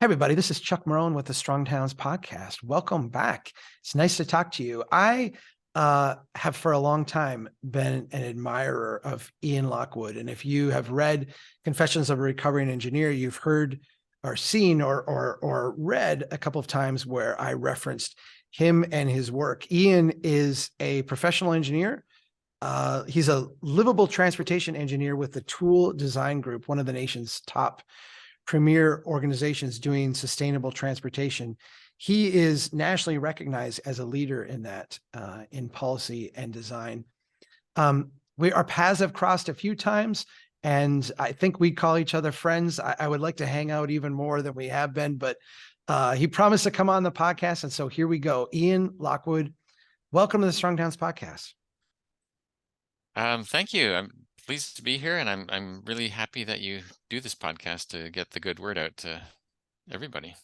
Hey everybody, this is Chuck Marohn with the Strong Towns podcast. Welcome back. It's nice to talk to you. I have for a long time been an admirer of Ian Lockwood. And if you have read Confessions of a Recovering Engineer, you've heard or seen or read a couple of times where I referenced him and his work. Ian is a professional engineer. He's a livable transportation engineer with the Toole Design Group, one of the nation's top premier organizations doing sustainable transportation. He is nationally recognized as a leader in that, in policy and design. Our paths have crossed a few times, and I think we call each other friends. I would like to hang out even more than we have been, but he promised to come on the podcast, and so here we go. Ian Lockwood, welcome to the Strong Towns podcast. Thank you. I'm pleased to be here, and I'm really happy that you do this podcast to get the good word out to everybody.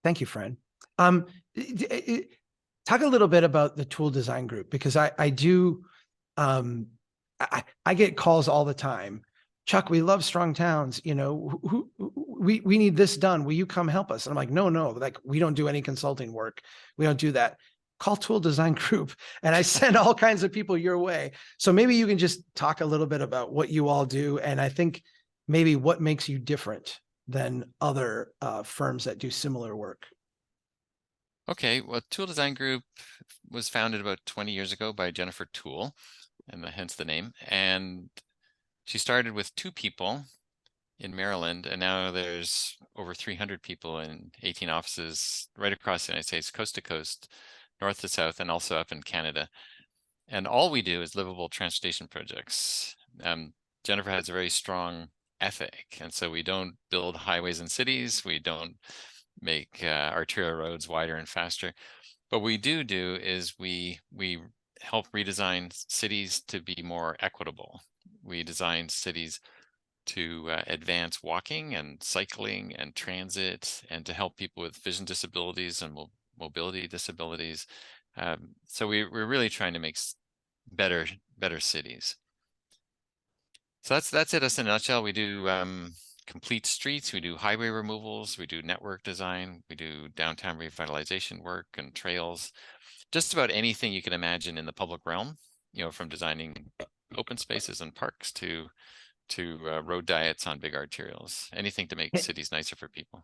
Thank you, friend. Talk a little bit about the Toole Design Group, because I get calls all the time. Chuck, we love Strong Towns. You know, we need this done. Will you come help us? And I'm like, no, like we don't do any consulting work. We don't do that. Call Toole Design Group, and I send all kinds of people your way. So maybe you can just talk a little bit about what you all do, and I think maybe what makes you different than other firms that do similar work. Okay, well, Toole Design Group was founded about 20 years ago by Jennifer Toole, and hence the name. And she started with 2 people in Maryland, and now there's over 300 people in 18 offices right across the United States, coast to coast, north to south, and also up in Canada. And all we do is livable transportation projects. Jennifer has a very strong ethic, and so we don't build highways and cities. We don't make arterial roads wider and faster. But what we do is we help redesign cities to be more equitable. We design cities to advance walking and cycling and transit, and to help people with vision disabilities and mobility disabilities. So we're really trying to make better cities. So that's it in a nutshell. We do complete streets, we do highway removals, we do network design, we do downtown revitalization work and trails, just about anything you can imagine in the public realm, from designing open spaces and parks to road diets on big arterials, anything to make cities nicer for people.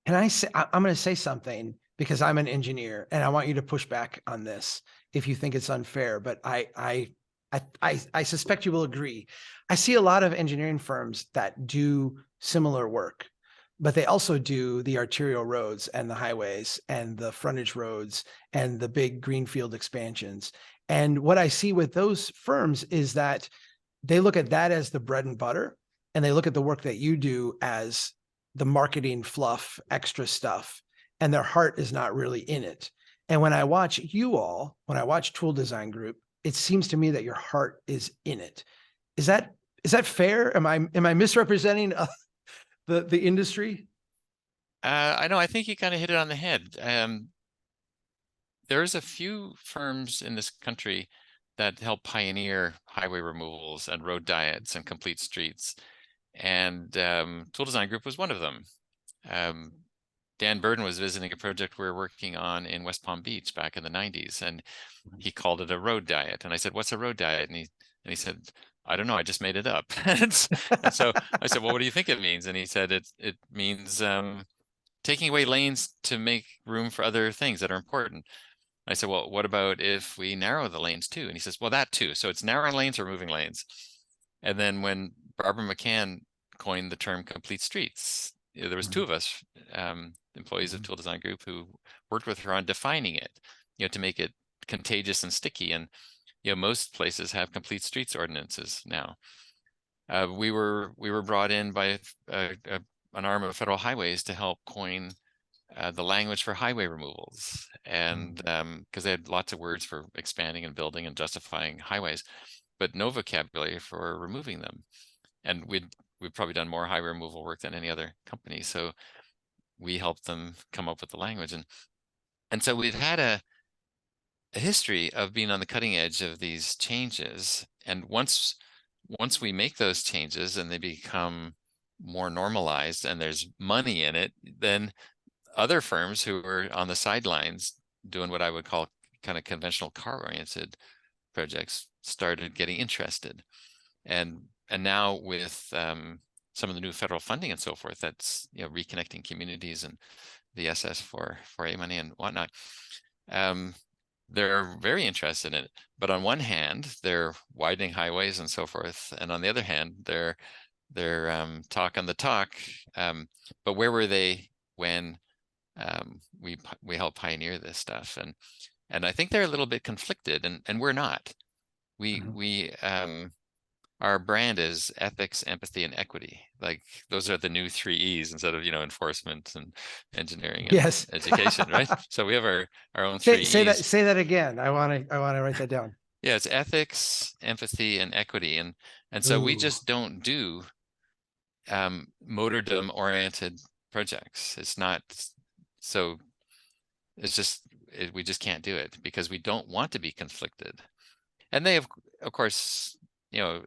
Can I say, I'm going to say something because I'm an engineer, and I want you to push back on this if you think it's unfair, but I suspect you will agree. I see a lot of engineering firms that do similar work, but they also do the arterial roads and the highways and the frontage roads and the big greenfield expansions. And what I see with those firms is that they look at that as the bread and butter, and they look at the work that you do as the marketing fluff, extra stuff, and their heart is not really in it. And when I watch when I watch Toole Design Group, it seems to me that your heart is in it. Is that fair? Am I misrepresenting the industry? I know. I think you kind of hit it on the head. There's a few firms in this country that help pioneer highway removals and road diets and complete streets. And Toole Design Group was one of them. Dan Burden was visiting a project we were working on in West Palm Beach back in the 90s, and he called it a road diet. And I said, "What's a road diet?" And he said, "I don't know, I just made it up." and so I said, "Well, what do you think it means?" And he said, it means taking away lanes to make room for other things that are important. I said, "Well, what about if we narrow the lanes too?" And he says, "Well, that too. So it's narrowing lanes or moving lanes." And then when Barbara McCann coined the term complete streets, there was 2 of us, employees of Toole Design Group, who worked with her on defining it, to make it contagious and sticky. And most places have complete streets ordinances now. We were brought in by an arm of Federal Highways to help coin the language for highway removals, and because they had lots of words for expanding and building and justifying highways, but no vocabulary for removing them. And we've probably done more highway removal work than any other company, so we helped them come up with the language. And so we've had a history of being on the cutting edge of these changes. And once we make those changes and they become more normalized and there's money in it, then other firms who are on the sidelines doing what I would call kind of conventional car-oriented projects started getting interested. And now with some of the new federal funding and so forth, that's, you know, reconnecting communities and the SS4A money and whatnot, they're very interested in it. But on one hand, they're widening highways and so forth, and on the other hand, they're talking the talk. But where were they when we helped pioneer this stuff? And I think they're a little bit conflicted, and we're not. We our brand is ethics, empathy, and equity. Like, those are the new 3 E's instead of, you know, enforcement and engineering and Yes. education, right? So we have our own Say 3 say that E's. say that again. I want to write that down. Yeah, it's ethics, empathy, and equity. And so we Ooh. just don't do motordom oriented projects. It's not, so it's just we just can't do it because we don't want to be conflicted. And they have, of course, you know,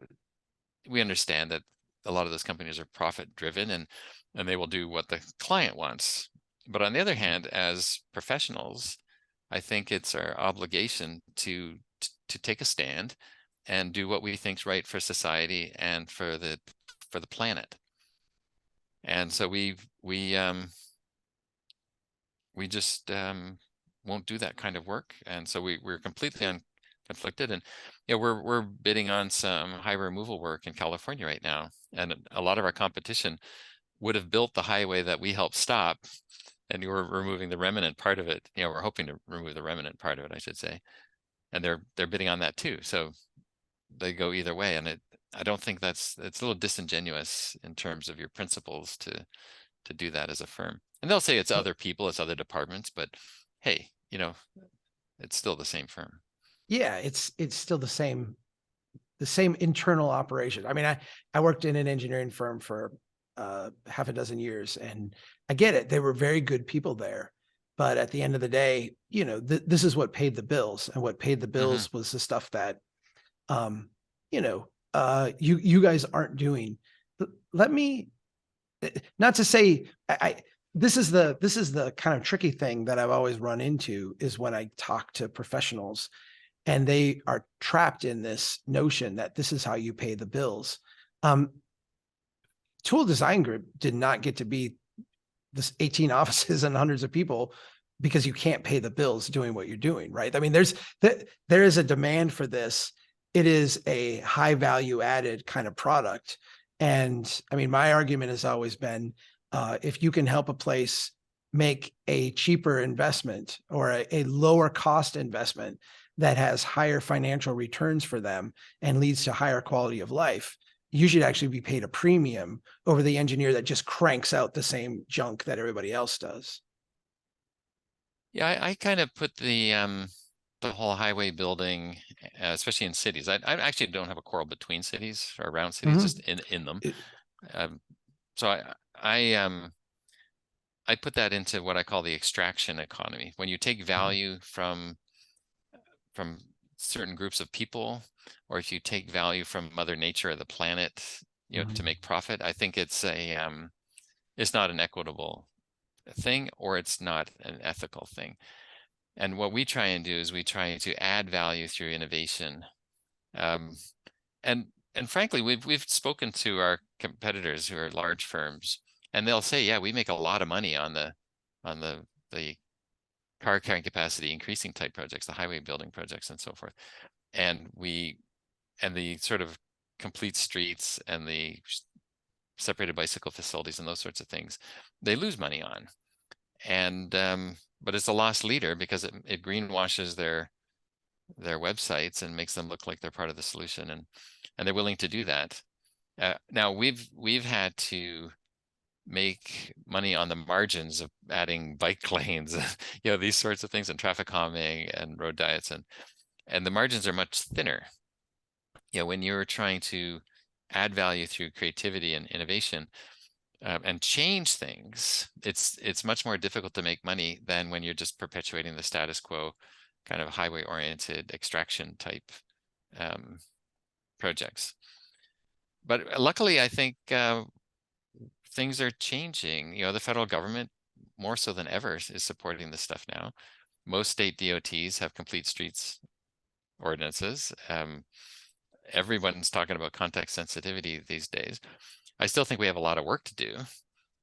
we understand that a lot of those companies are profit driven and they will do what the client wants. But on the other hand, as professionals, I think it's our obligation to take a stand and do what we think is right for society and for the planet. And so we just won't do that kind of work. And so we're completely conflicted. And, you know, we're bidding on some highway removal work in California right now, and a lot of our competition would have built the highway that we helped stop, and you were removing the remnant part of it. You know, we're hoping to remove the remnant part of it, I should say, and they're bidding on that too. So they go either way, and I don't think it's a little disingenuous in terms of your principles to do that as a firm. And they'll say it's other people, it's other departments, but hey, you know, it's still the same firm. Yeah, it's still the same internal operation. I mean, I worked in an engineering firm for half a dozen years, and I get it. They were very good people there. But at the end of the day, you know, this is what paid the bills, and what paid the bills was the stuff that, you know, you guys aren't doing. Let me, not to say this is the kind of tricky thing that I've always run into is when I talk to professionals and they are trapped in this notion that this is how you pay the bills. Toole Design Group did not get to be this 18 offices and hundreds of people because you can't pay the bills doing what you're doing, right? I mean, there is a demand for this. It is a high value added kind of product. And I mean, my argument has always been, if you can help a place make a cheaper investment or a lower cost investment that has higher financial returns for them and leads to higher quality of life, you should actually be paid a premium over the engineer that just cranks out the same junk that everybody else does. Yeah, I kind of put the whole highway building, especially in cities. I actually don't have a quarrel between cities or around cities, just in them. So I put that into what I call the extraction economy. When you take value from certain groups of people, or if you take value from Mother Nature or the planet, you know, to make profit, I think it's not an equitable thing, or it's not an ethical thing. And what we try and do is we try to add value through innovation. And frankly, we've spoken to our competitors who are large firms, and they'll say, yeah, we make a lot of money on the car carrying capacity increasing type projects, the highway building projects, and so forth. And the sort of complete streets and the separated bicycle facilities and those sorts of things, they lose money on. And but it's a lost leader because it greenwashes their websites and makes them look like they're part of the solution, and they're willing to do that. Now we've had to make money on the margins of adding bike lanes, you know, these sorts of things, and traffic calming and road diets, and the margins are much thinner. You know, when you're trying to add value through creativity and innovation, and change things, it's much more difficult to make money than when you're just perpetuating the status quo, kind of highway oriented extraction type projects. But luckily, I think things are changing. The federal government, more so than ever, is supporting this stuff now. Most state DOTs have complete streets ordinances. Everyone's talking about context sensitivity these days. I still think we have a lot of work to do,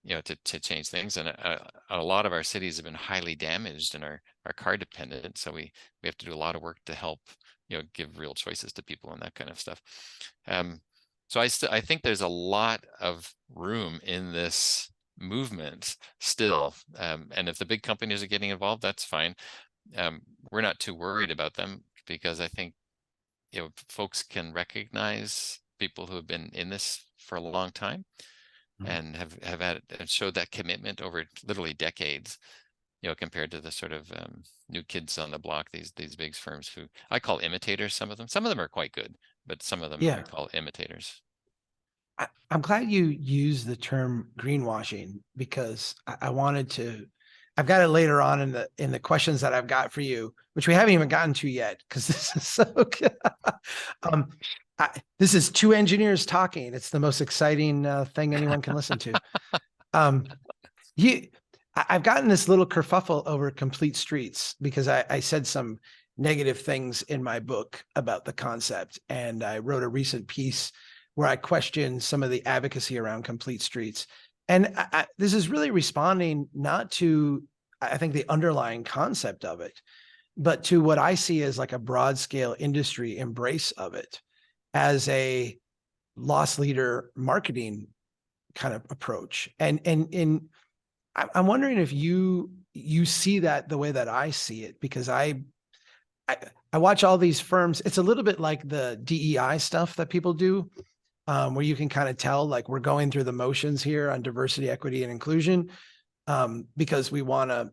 to change things. And a lot of our cities have been highly damaged and are car dependent. So we have to do a lot of work to help, give real choices to people and that kind of stuff. So I think there's a lot of room in this movement still. And if the big companies are getting involved, that's fine. We're not too worried about them, because I think, folks can recognize people who have been in this for a long time and have had and showed that commitment over literally decades, compared to the sort of new kids on the block, these big firms who I call imitators. Some of them are quite good, but some of them I call imitators. I'm glad you used the term greenwashing, because I wanted to. I've got it later on in the questions that I've got for you, which we haven't even gotten to yet, because this is so good. This is two engineers talking. It's the most exciting thing anyone can listen to. I've gotten this little kerfuffle over complete streets, because I said some negative things in my book about the concept, and I wrote a recent piece where I questioned some of the advocacy around complete streets. And this is really responding not to, I think, the underlying concept of it, but to what I see as like a broad scale industry embrace of it as a loss leader marketing kind of approach. And I'm wondering if you see that the way that I see it, because I watch all these firms. It's a little bit like the DEI stuff that people do, where you can kind of tell, like, we're going through the motions here on diversity, equity, and inclusion, because we want to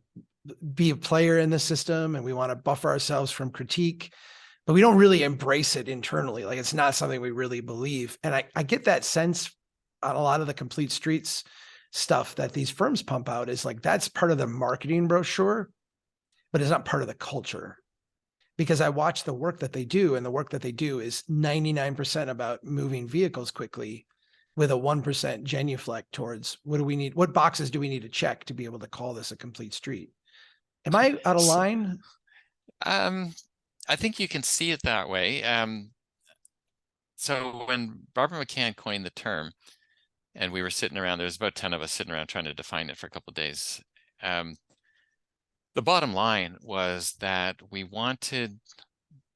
be a player in the system and we want to buffer ourselves from critique, but we don't really embrace it internally. Like, it's not something we really believe. And I get that sense on a lot of the complete streets stuff that these firms pump out, is like, that's part of the marketing brochure, but it's not part of the culture. Because I watch the work that they do, and the work that they do is 99% about moving vehicles quickly, with a 1% genuflect towards what do we need, what boxes do we need to check to be able to call this a complete street. Am I out of line? I think you can see it that way. So when Barbara McCann coined the term, and we were sitting around, there was about 10 of us sitting around trying to define it for a couple of days. The bottom line was that we wanted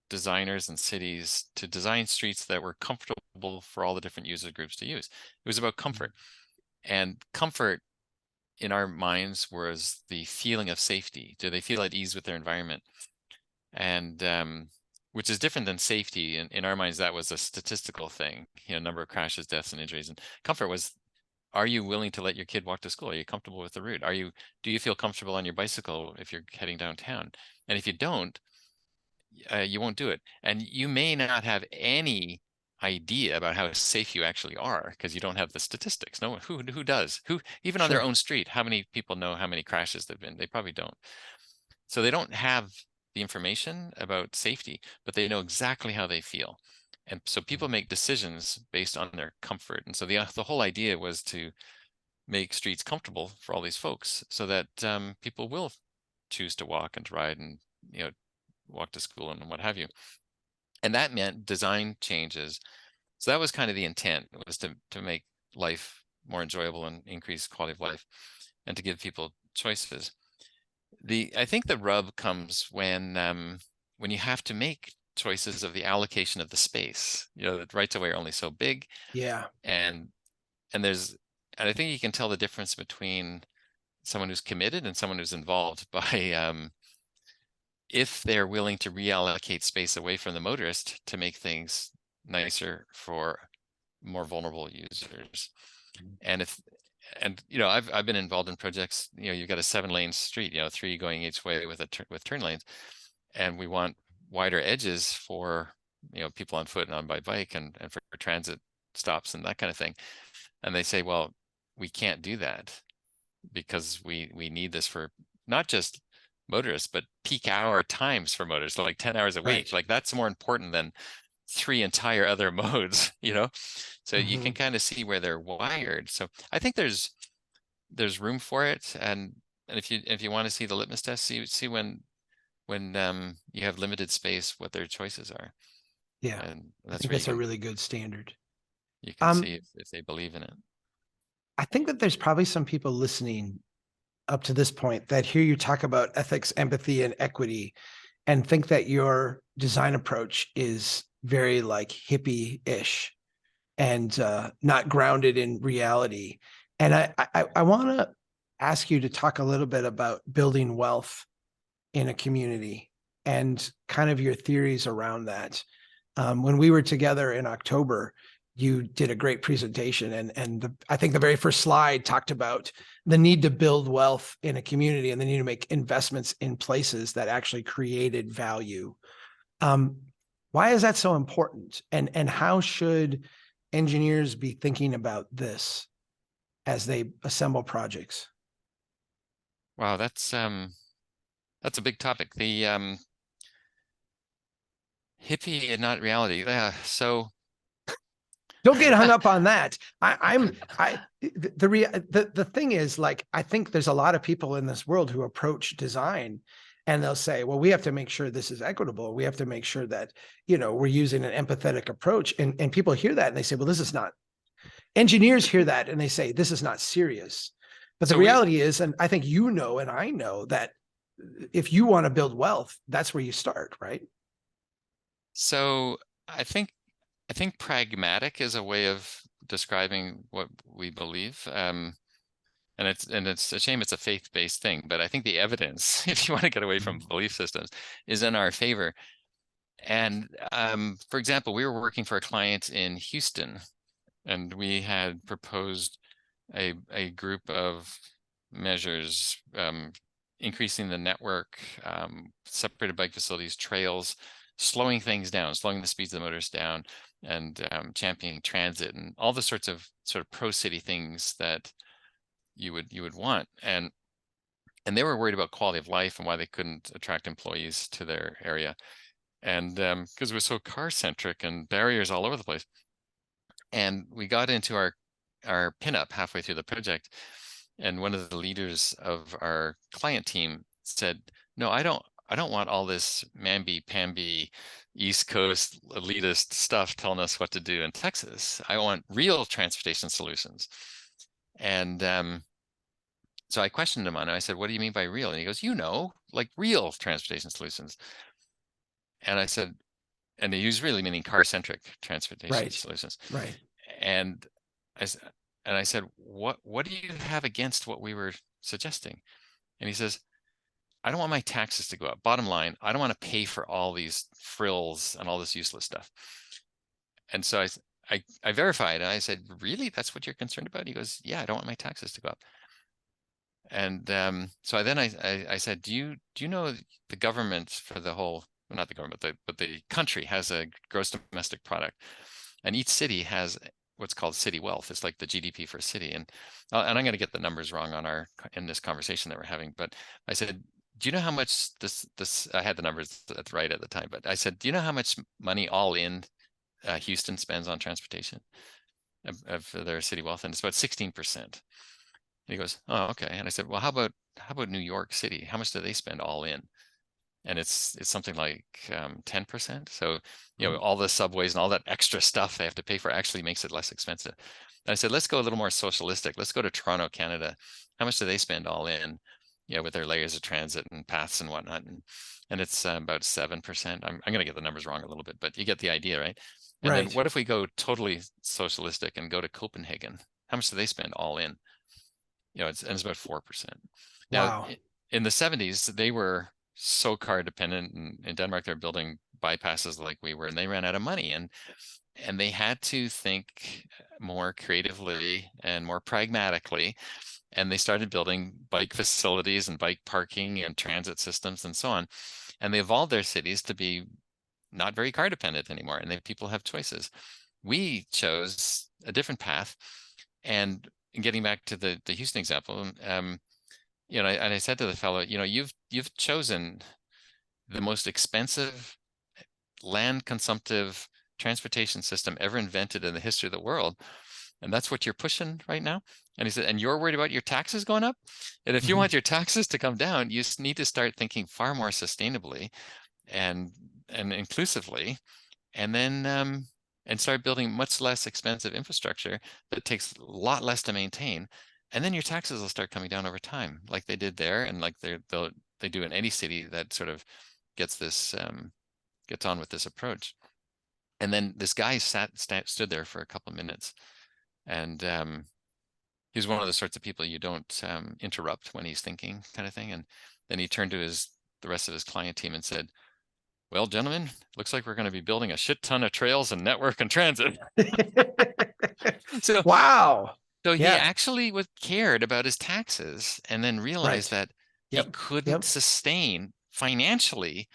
designers and cities to design streets that were comfortable for all the different user groups to use. It was about comfort. And comfort in our minds was the feeling of safety. Do they feel at ease with their environment? And which is different than safety. In our minds, that was a statistical thing, number of crashes, deaths, and injuries. And comfort was, are you willing to let your kid walk to school? Are you comfortable with the route? Do you feel comfortable on your bicycle if you're heading downtown? And if you don't, you won't do it. And you may not have any idea about how safe you actually are, because you don't have the statistics. No one who does. Who even on their own street, how many people know how many crashes there've been? They probably don't. So they don't have the information about safety, but they know exactly how they feel. And so people make decisions based on their comfort. And so the whole idea was to make streets comfortable for all these folks, so that people will choose to walk and to ride and walk to school and what have you. And that meant design changes. So that was kind of the intent, was to make life more enjoyable and increase quality of life, and to give people choices. I think the rub comes when you have to make choices of the allocation of the space. The rights of way are only so big. Yeah. And I think you can tell the difference between someone who's committed and someone who's involved by if they're willing to reallocate space away from the motorist to make things nicer for more vulnerable users. And I've been involved in projects. You've got a 7-lane street, 3 going each way with turn lanes, and we want wider edges for people on foot and on by bike, and for transit stops and that kind of thing. And they say, well, we can't do that, because we need this for not just motorists, but peak hour times for motorists, like 10 hours a week. Like, that's more important than three entire other modes, you know? So you can Mhm. kind of see where they're wired. So I think there's room for it. And if you want to see the litmus test, see when you have limited space, what their choices are. Yeah, And I that's think where that's a really good standard. you can Um, see if they believe in it. I think that there's probably some people listening up to this point that hear you talk about ethics, empathy, and equity and think that your design approach is very like hippie-ish and not grounded in reality. And I want to ask you to talk a little bit about building wealth in a community and kind of your theories around that. When we were together in October, you did a great presentation, and I think the very first slide talked about the need to build wealth in a community and the need to make investments in places that actually created value. Um, why is that so important? And how should engineers be thinking about this as they assemble projects? Wow, that's a big topic. The hippie and not reality. Yeah. So Don't get hung up on that. The thing is, like, I think there's a lot of people in this world who approach design and they'll say, well, we have to make sure this is equitable. We have to make sure that, we're using an empathetic approach. And people hear that and they say, well, this is not, engineers hear that and they say, this is not serious. But the so we reality is, and I think and I know that if you want to build wealth, that's where you start, right? so I think pragmatic is a way of describing what we believe. And it's a shame it's a faith-based thing, but I think the evidence, if you want to get away from belief systems, is in our favor. And for example, we were working for a client in Houston, and we had proposed a group of measures, increasing the network, separated bike facilities, trails, slowing things down, slowing the speeds of the motors down, and championing transit and all the sorts of sort of pro city things that you would want. And they were worried about quality of life and why they couldn't attract employees to their area. And because it was so car centric and barriers all over the place. And we got into our pinup halfway through the project, and one of the leaders of our client team said, "No, I don't want all this mamby-pamby East Coast elitist stuff telling us what to do in Texas. I want real transportation solutions." And so I questioned him on it. I said, "What do you mean by real?" And he goes, like real transportation solutions. And I said, and he was really meaning car-centric transportation Right. solutions. Right. And I and I said, what do you have against what we were suggesting? And he says, I don't want my taxes to go up. Bottom line, I don't want to pay for all these frills and all this useless stuff. And so I verified, and I said, really, that's what you're concerned about? He goes, yeah, I don't want my taxes to go up. And so I said, do you know the government for the whole, well, not the government, but the country has a gross domestic product, and each city has what's called city wealth. It's like the GDP for a city. And I'm going to get the numbers wrong in this conversation that we're having, but I said, do you know how much this I had the numbers that's right at the time, but I said, do you know how much money all in Houston spends on transportation of their city wealth? And it's about 16%. And he goes, oh, okay. And I said, well, how about New York City? How much do they spend all in? And it's something like 10%. So, all the subways and all that extra stuff they have to pay for actually makes it less expensive. And I said, let's go a little more socialistic. Let's go to Toronto, Canada. How much do they spend all in, with their layers of transit and paths and whatnot? And it's about 7%. I'm going to get the numbers wrong a little bit, but you get the idea, right? And then Right. what if we go totally socialistic and go to Copenhagen? How much do they spend all in? It's about 4%. Now, Wow. in the 70s, they were so car dependent, and in Denmark, they're building bypasses like we were, and they ran out of money, and they had to think more creatively and more pragmatically, and they started building bike facilities and bike parking and transit systems and so on, and they evolved their cities to be not very car dependent anymore, and people have choices. We chose a different path, and getting back to the Houston example, and I said to the fellow, you've chosen the most expensive, land consumptive transportation system ever invented in the history of the world. And that's what you're pushing right now. And he said, and you're worried about your taxes going up? And if you want your taxes to come down, you need to start thinking far more sustainably and inclusively, and then and start building much less expensive infrastructure that takes a lot less to maintain. And then your taxes will start coming down over time, like they did there, and like they do in any city that sort of gets this gets on with this approach. And then this guy stood there for a couple of minutes, and he's one of the sorts of people you don't interrupt when he's thinking, kind of thing. And then he turned to the rest of his client team and said, "Well, gentlemen, looks like we're going to be building a shit ton of trails and network and transit." So wow. So he Yeah. actually cared about his taxes, and then realized Right. that he couldn't sustain financially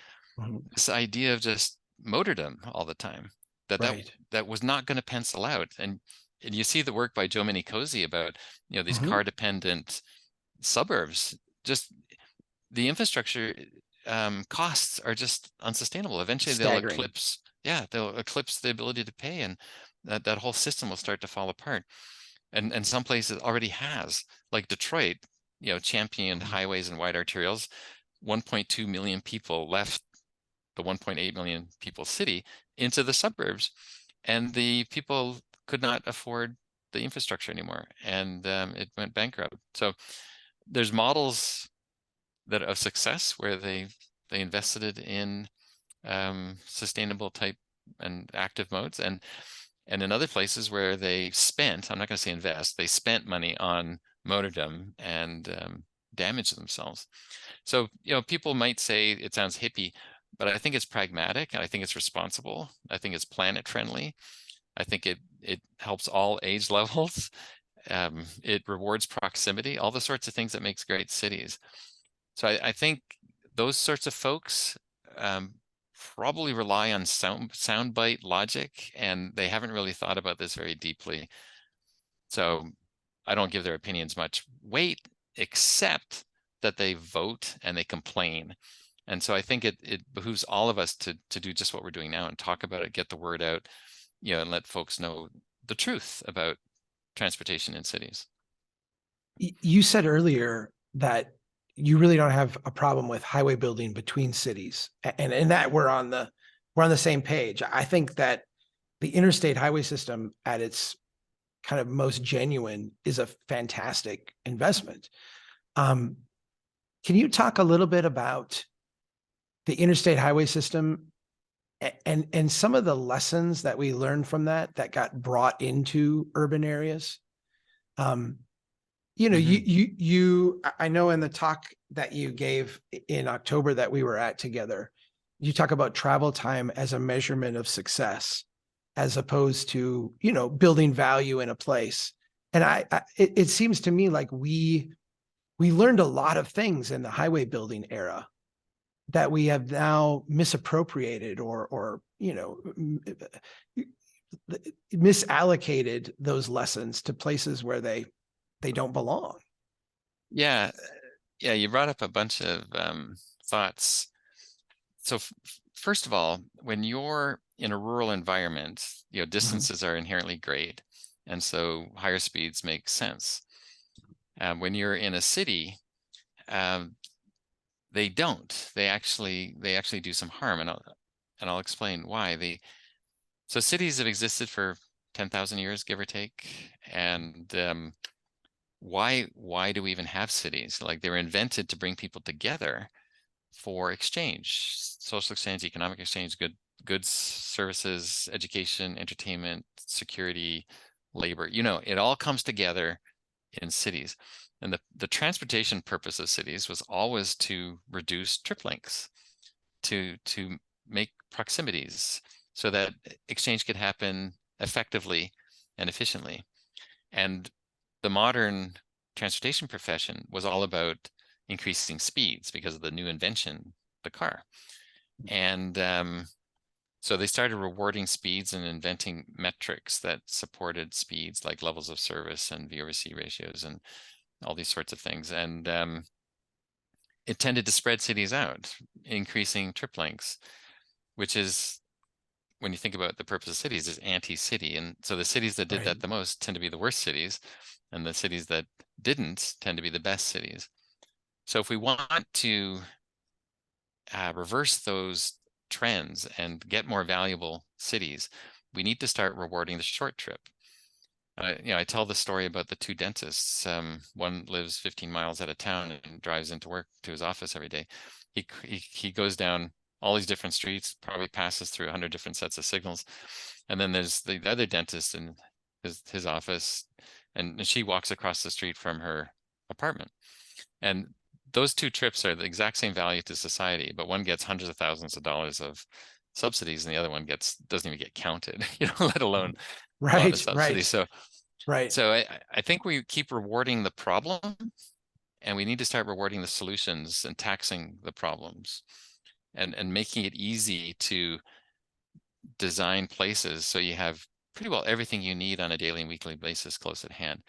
this idea of just motordom all the time. That was not going to pencil out. And you see the work by Joe Minicozy about, these car dependent suburbs. Just the infrastructure costs are just unsustainable. Eventually they'll eclipse the ability to pay, and that whole system will start to fall apart. And some places already has, like Detroit, championed highways and wide arterials. 1.2 million people left the 1.8 million people city into the suburbs, and the people could not afford the infrastructure anymore, and it went bankrupt. So there's models that of success where they invested it in sustainable type and active modes, and in other places where they spent, I'm not going to say invest, they spent money on motordom and damaged themselves. So, people might say it sounds hippie, but I think it's pragmatic, and I think it's responsible. I think it's planet friendly. I think it helps all age levels. It rewards proximity, all the sorts of things that makes great cities. So I think those sorts of folks probably rely on soundbite logic, and they haven't really thought about this very deeply. So I don't give their opinions much weight, except that they vote and they complain. And so I think it behooves all of us to do just what we're doing now and talk about it, get the word out, and let folks know the truth about transportation in cities. You said earlier that you really don't have a problem with highway building between cities, and that we're on the same page. I think that the interstate highway system at its kind of most genuine is a fantastic investment. Can you talk a little bit about the interstate highway system and some of the lessons that we learned from that got brought into urban areas? I know in the talk that you gave in October that we were at together, you talk about travel time as a measurement of success, as opposed to, building value in a place. And it seems to me like we learned a lot of things in the highway building era that we have now misappropriated or misallocated those lessons to places where they don't belong. Yeah, you brought up a bunch of thoughts. So first of all, when you're in a rural environment, distances are inherently great, and so higher speeds make sense. When you're in a city, they don't. They actually do some harm, and I'll explain why. So cities have existed for 10,000 years, give or take, and why do we even have cities? Like, they were invented to bring people together for exchange, social exchange, economic exchange, goods, services, education, entertainment, security, labor. It all comes together in cities. And the transportation purpose of cities was always to reduce trip lengths, to make proximities so that exchange could happen effectively and efficiently. And the modern transportation profession was all about increasing speeds because of the new invention, the car. And so they started rewarding speeds and inventing metrics that supported speeds, like levels of service and V/C ratios and all these sorts of things. And it tended to spread cities out, increasing trip lengths, which is when you think about the purpose of cities, is anti-city. And so the cities that did Right. that the most tend to be the worst cities, and the cities that didn't tend to be the best cities. So if we want to reverse those trends and get more valuable cities, we need to start rewarding the short trip. I tell the story about the two dentists. One lives 15 miles out of town and drives into work to his office every day. He goes down all these different streets, probably passes through 100 different sets of signals. And then there's the other dentist in his office, and she walks across the street from her apartment. And those two trips are the exact same value to society, but one gets hundreds of thousands of dollars of subsidies, and the other one doesn't even get counted, let alone a lot of Right. subsidies. Right. Right. So I think we keep rewarding the problem, and we need to start rewarding the solutions and taxing the problems, and making it easy to design places so you have pretty well everything you need on a daily and weekly basis close at hand.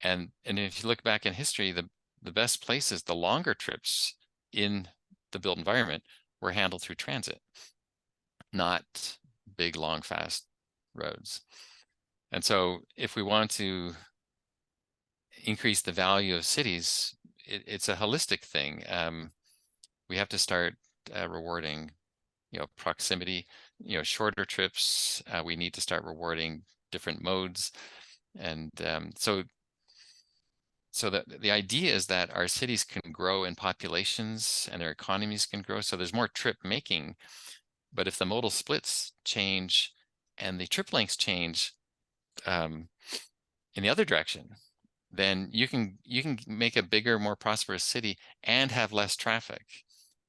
And if you look back in history, the best places, the longer trips in the built environment, were handled through transit, not big, long, fast roads. And so if we want to increase the value of cities, it's a holistic thing. We have to start rewarding, proximity, shorter trips. We need to start rewarding different modes. And so the idea is that our cities can grow in populations and their economies can grow. So there's more trip making. But if the modal splits change and the trip lengths change in the other direction, then you can make a bigger, more prosperous city and have less traffic.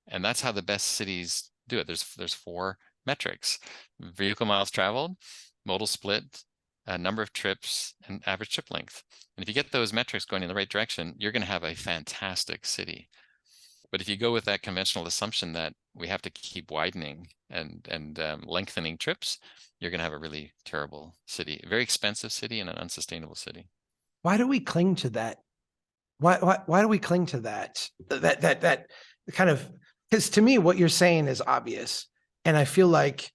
And that's how the best cities do it. There's four metrics: vehicle miles traveled, modal split, number of trips, and average trip length. And if you get those metrics going in the right direction, you're going to have a fantastic city. But if you go with that conventional assumption that we have to keep widening and lengthening trips, you're going to have a really terrible city, a very expensive city, and an unsustainable city. Why do we cling to that? Why do we cling to that? That kind of, because to me, what you're saying is obvious. And I feel like,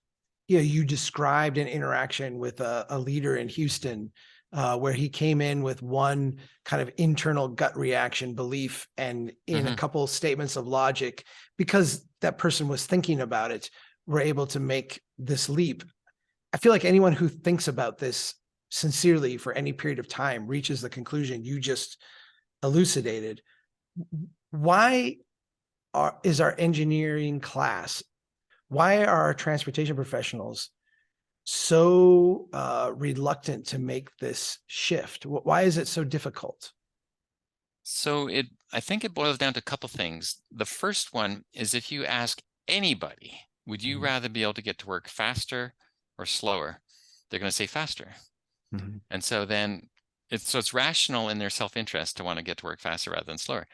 you described an interaction with a leader in Houston where he came in with one kind of internal gut reaction belief and in a couple statements of logic, because that person was thinking about it, were able to make this leap. I feel like anyone who thinks about this sincerely for any period of time reaches the conclusion you just elucidated. Why is our engineering class, why are our transportation professionals so reluctant to make this shift? Why is it so difficult? So I think it boils down to a couple things. The first one is, if you ask anybody, would you rather be able to get to work faster or slower? They're going to say faster. And so then it's rational in their self-interest to want to get to work faster rather than slower.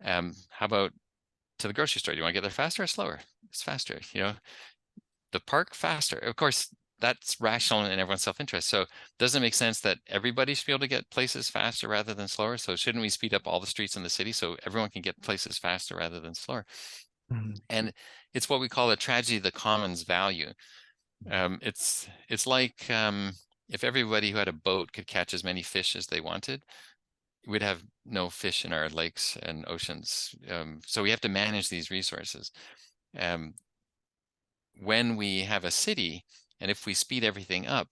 How about to the grocery store? Do you want to get there faster or slower? It's faster. The park, faster. Of course, that's rational in everyone's self-interest. So doesn't it make sense that everybody should be able to get places faster rather than slower? So shouldn't we speed up all the streets in the city so everyone can get places faster rather than slower? And it's what we call a tragedy of the commons value. It's like if everybody who had a boat could catch as many fish as they wanted, we'd have no fish in our lakes and oceans. So we have to manage these resources. When we have a city, and if we speed everything up,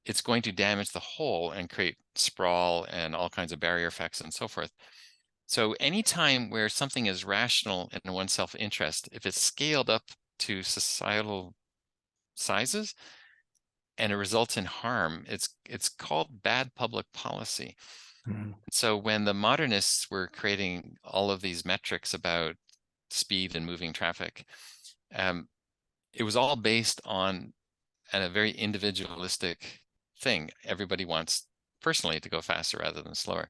it's going to damage the whole and create sprawl and all kinds of barrier effects and so forth. So anytime where something is rational in one's self-interest, if it's scaled up to societal sizes and it results in harm, it's called bad public policy. So when the modernists were creating all of these metrics about speed and moving traffic, it was all based on a very individualistic thing. Everybody wants personally to go faster rather than slower.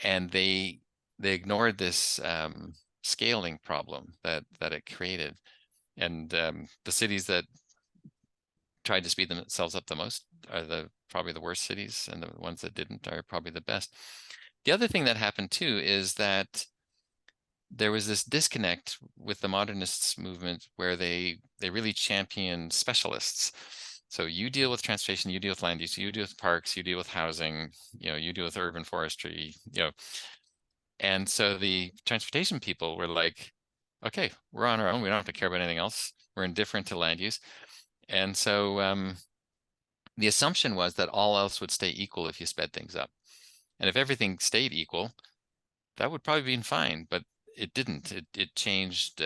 And they ignored this scaling problem that it created. And the cities that tried to speed themselves up the most are probably the worst cities, and the ones that didn't are probably the best. The other thing that happened too is that there was this disconnect with the modernists movement where they really champion specialists. So you deal with transportation, you deal with land use, you deal with parks, you deal with housing, you deal with urban forestry, and so the transportation people were like, okay, we're on our own, we don't have to care about anything else, we're indifferent to land use. And so the assumption was that all else would stay equal if you sped things up, and if everything stayed equal, that would probably be fine, but it didn't. It changed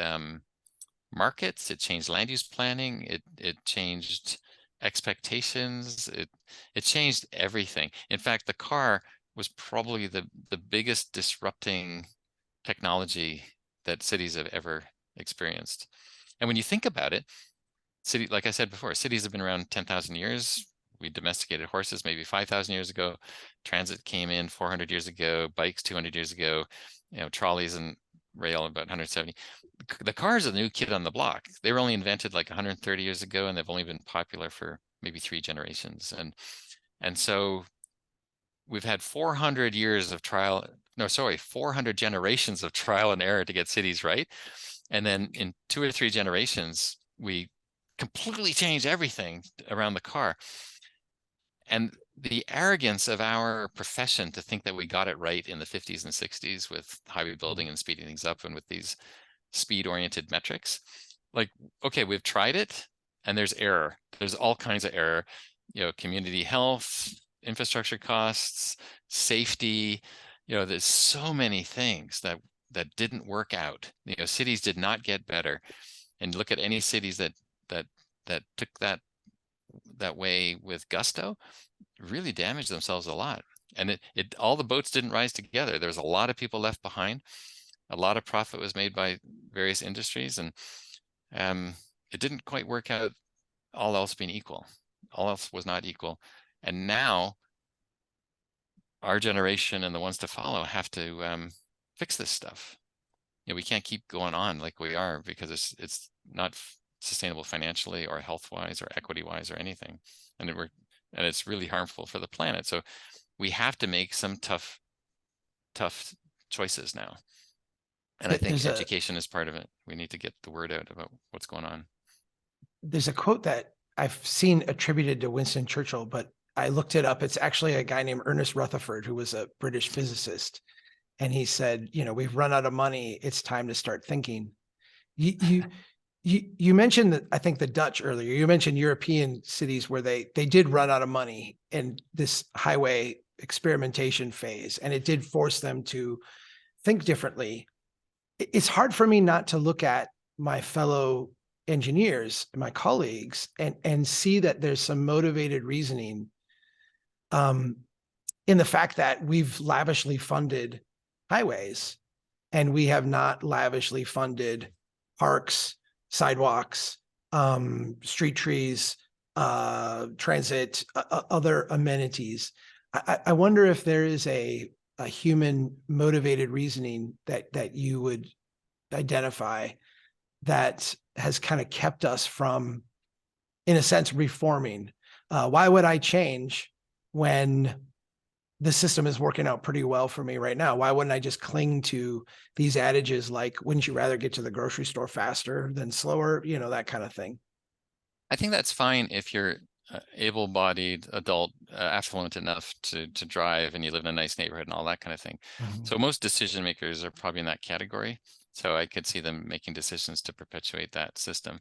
markets, it changed land use planning, it changed expectations, it changed everything. In fact, the car was probably the biggest disrupting technology that cities have ever experienced. And when you think about it, like I said before, cities have been around 10,000 years. We domesticated horses maybe 5,000 years ago. Transit came in 400 years ago, bikes 200 years ago, trolleys and rail about 170. The car is a new kid on the block. They were only invented like 130 years ago, and they've only been popular for maybe 3 generations. And so we've had 400 years of 400 generations of trial and error to get cities right. And then in 2 or 3 generations, we completely changed everything around the car. And the arrogance of our profession to think that we got it right in the 50s and 60s with highway building and speeding things up and with these speed-oriented metrics. Like, okay, we've tried it and there's error. There's all kinds of error, community health, infrastructure costs, safety, there's so many things that didn't work out. Cities did not get better. And look at any cities that took that way with gusto, really damaged themselves a lot. And all the boats didn't rise together. There was a lot of people left behind. A lot of profit was made by various industries, and it didn't quite work out, all else being equal. All else was not equal. And now our generation and the ones to follow have to fix this stuff. We can't keep going on like we are, because it's not sustainable financially or health-wise or equity-wise or anything. And it's really harmful for the planet. So we have to make some tough choices now. And I think education is part of it. We need to get the word out about what's going on. There's a quote that I've seen attributed to Winston Churchill, but I looked it up. It's actually a guy named Ernest Rutherford, who was a British physicist. And he said, we've run out of money. It's time to start thinking. You mentioned that, I think, the Dutch earlier. You mentioned European cities where they did run out of money in this highway experimentation phase, and it did force them to think differently. It's hard for me not to look at my fellow engineers, my colleagues, and see that there's some motivated reasoning in the fact that we've lavishly funded highways and we have not lavishly funded parks, sidewalks, street trees, transit, other amenities. I wonder if there is a human motivated reasoning that you would identify that has kind of kept us from, in a sense, reforming. Why would I change when the system is working out pretty well for me right now? Why wouldn't I just cling to these adages like, wouldn't you rather get to the grocery store faster than slower? That kind of thing. I think that's fine if you're able-bodied adult, affluent enough to drive, and you live in a nice neighborhood and all that kind of thing. Mm-hmm. So most decision makers are probably in that category. So I could see them making decisions to perpetuate that system.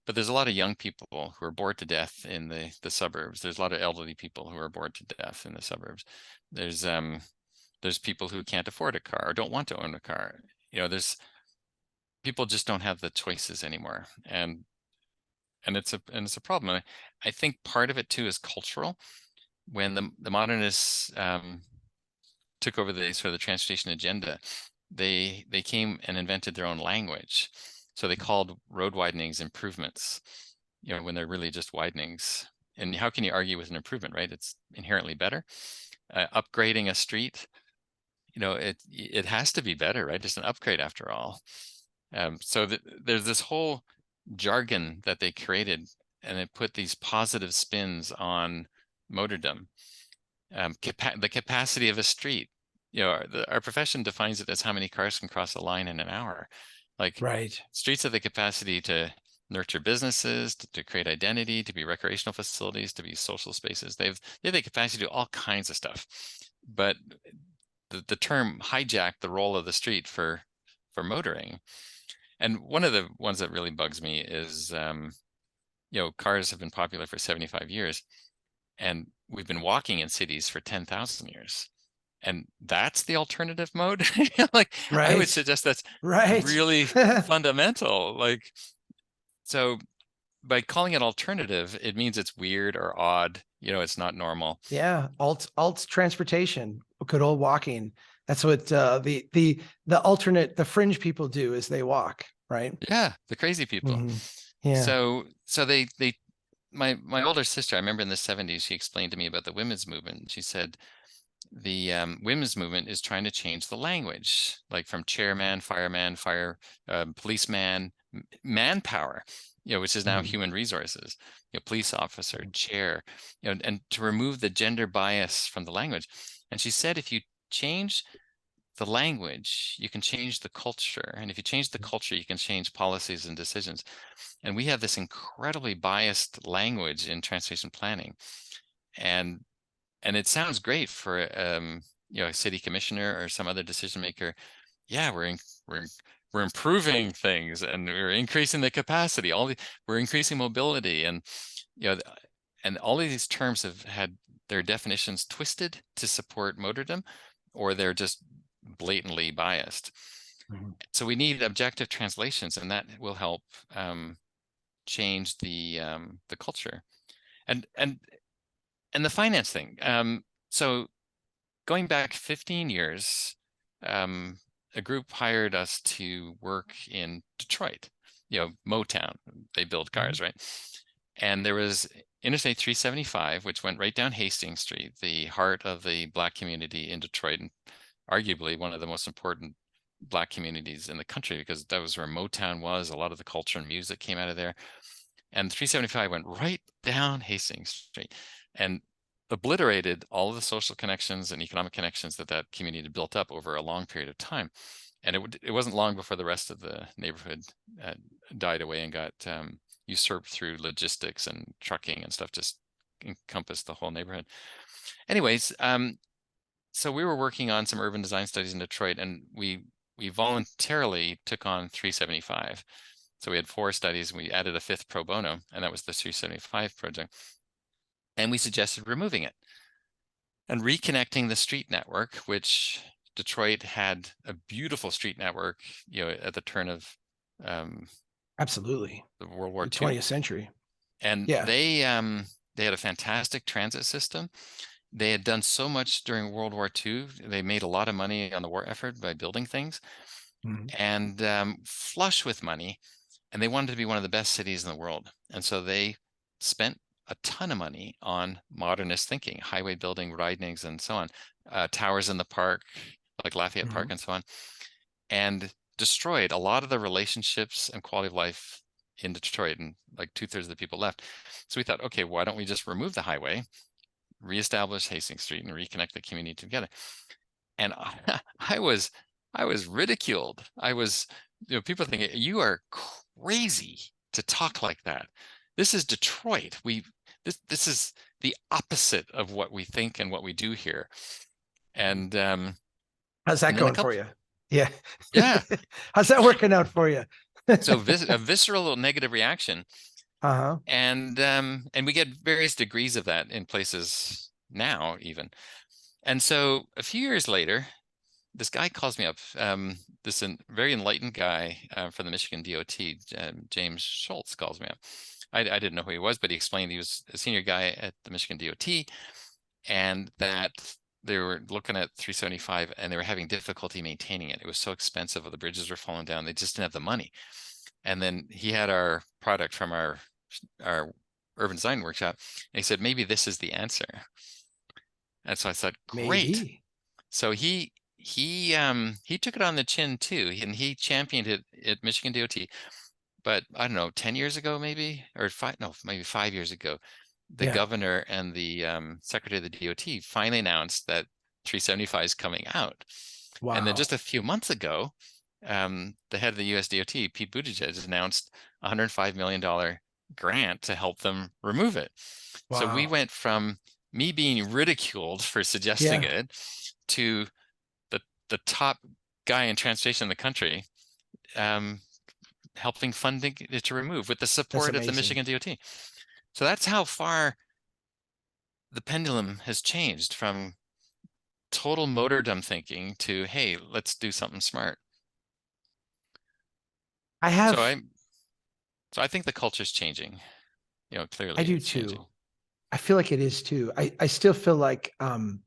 But there's a lot of young people who are bored to death in the suburbs. There's a lot of elderly people who are bored to death in the suburbs. There's people who can't afford a car or don't want to own a car. There's people just don't have the choices anymore, and it's a problem. And I think part of it too is cultural. When the modernists took over the sort of the transportation agenda, they came and invented their own language. So they called road widenings improvements, when they're really just widenings. And how can you argue with an improvement, right? It's inherently better. Upgrading a street, it has to be better, right? It's an upgrade after all. So there's this whole jargon that they created, and it put these positive spins on motordom. The capacity of a street. our profession defines it as how many cars can cross a line in an hour. Like Right. streets have the capacity to nurture businesses, to create identity, to be recreational facilities, to be social spaces. They have the capacity to do all kinds of stuff. But the term hijacked the role of the street for motoring. And one of the ones that really bugs me is, cars have been popular for 75 years, and we've been walking in cities for 10,000 years. And that's the alternative mode. Like, I would Right. suggest that's Right. really fundamental. Like, so by calling it alternative, it means it's weird or odd. It's not normal. Yeah. Alt transportation, good old walking. That's what the alternate, the fringe people do, is they walk, right? Yeah, the crazy people. Yeah. So they my older sister, I remember in the 70s, she explained to me about the women's movement. She said the women's movement is trying to change the language, like from chairman, fireman, policeman, manpower, which is now human resources, police officer, chair, and to remove the gender bias from the language. And she said, if you change the language, you can change the culture. And if you change the culture, you can change policies and decisions. And we have this incredibly biased language in transportation planning. And it sounds great for a city commissioner or some other decision maker. Yeah, we're improving things, and we're increasing the capacity. We're increasing mobility, and and all of these terms have had their definitions twisted to support motordom, or they're just blatantly biased. So we need objective translations, and that will help change the culture. And the finance thing. So going back 15 years, a group hired us to work in Detroit, Motown. They build cars, right? And there was Interstate 375, which went right down Hastings Street, the heart of the Black community in Detroit, and arguably one of the most important Black communities in the country, because that was where Motown was. A lot of the culture and music came out of there. And 375 went right down Hastings Street and obliterated all of the social connections and economic connections that community had built up over a long period of time. And it wasn't long before the rest of the neighborhood died away and got usurped through logistics and trucking and stuff, just encompassed the whole neighborhood. Anyways, so we were working on some urban design studies in Detroit, and we voluntarily took on 375. So we had 4 studies, and we added a 5th pro bono, and that was the 375 project. And we suggested removing it and reconnecting the street network, which Detroit had a beautiful street network, at the turn of absolutely the World War II, 20th century. And they had a fantastic transit system. They had done so much during World War II. They made a lot of money on the war effort by building things, and flush with money. And they wanted to be one of the best cities in the world. And so they spent a ton of money on modernist thinking, highway building, widenings, and so on, towers in the park, like Lafayette Park and so on, and destroyed a lot of the relationships and quality of life in Detroit, and like 2/3 of the people left. So we thought, okay, why don't we just remove the highway, reestablish Hastings Street, and reconnect the community together? And I was ridiculed. I was, people thinking, you are crazy to talk like that. This is Detroit. This is the opposite of what we think and what we do here. And how's that going for you? Yeah. Yeah. How's that working out for you? So a visceral negative reaction. And we get various degrees of that in places now, even. And so a few years later, this guy calls me up, this very enlightened guy from the Michigan DOT, James Schultz, calls me up. I didn't know who he was, but he explained he was a senior guy at the Michigan DOT, and that they were looking at 375 and they were having difficulty maintaining it. It was so expensive. The bridges were falling down. They just didn't have the money. And then he had our product from our urban design workshop, and he said, maybe this is the answer. And so I thought, great. Maybe. So he took it on the chin too, and he championed it at Michigan DOT. But I don't know, 10 years ago, maybe, or maybe 5 years ago, the governor and the secretary of the DOT finally announced that 375s coming out. And then Wow. just a few months ago, the head of the US DOT, Pete Buttigieg, announced a $105 million grant to help them remove it. So we Wow. went from me being ridiculed for suggesting Yeah. it to the top guy in transportation in the country helping funding it to remove with the That's support of the amazing. Michigan DOT. So that's how far the pendulum has changed from total motordom thinking to, hey, let's do something smart. I So have, I so I think the culture's changing. I Clearly do it's too. changing. I feel like it is too. I still feel like, and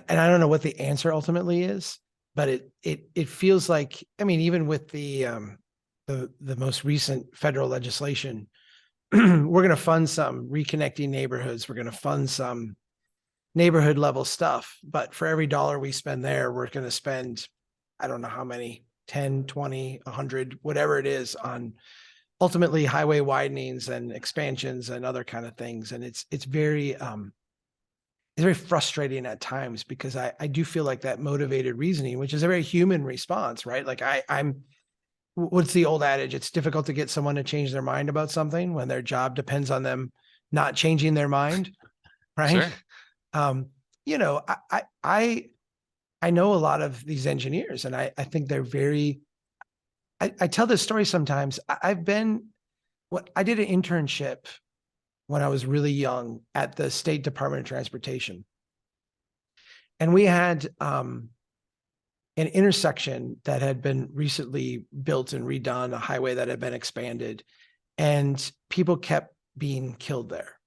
I don't know what the answer ultimately is, but it feels like, I mean, even with the most recent federal legislation, we're going to fund some reconnecting neighborhoods. We're going to fund some neighborhood level stuff. But for every dollar we spend there, we're going to spend, I don't know how many, 10, 20, 100, whatever it is, on ultimately highway widenings and expansions and other kind of things. And it's very frustrating at times because I do feel like that motivated reasoning, which is a very human response, right? Like I'm what's the old adage? It's difficult to get someone to change their mind about something when their job depends on them not changing their mind, right? Sure. Um, you know, I know a lot of these engineers, and I think they're very. I tell this story sometimes. I've been what I did an internship when I was really young at the State Department of Transportation, and we had an intersection that had been recently built and redone, a highway that had been expanded, and people kept being killed there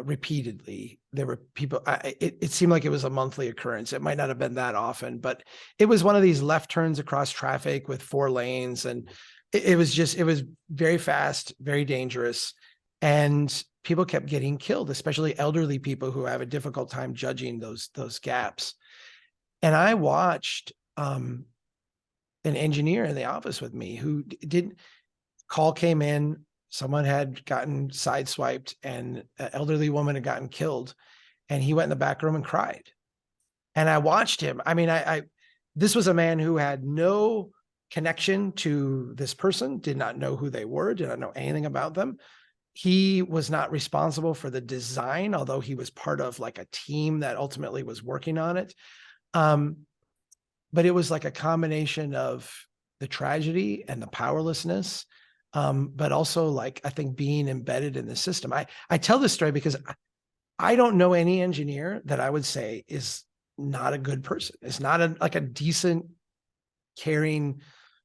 repeatedly. There were people, it seemed like it was a monthly occurrence. It might not have been that often, but it was one of these left turns across traffic with 4 lanes. And it was very fast, very dangerous. And people kept getting killed, especially elderly people who have a difficult time judging those gaps. And I watched an engineer in the office with me who did call came in. Someone had gotten sideswiped and an elderly woman had gotten killed. And he went in the back room and cried. And I watched him. I mean, this was a man who had no connection to this person, did not know who they were, did not know anything about them. He was not responsible for the design, although he was part of like a team that ultimately was working on it. Um, but it was like a combination of the tragedy and the powerlessness, but also like I think being embedded in the system. I tell this story because I don't know any engineer that I would say is not a good person. It's not like a decent, caring,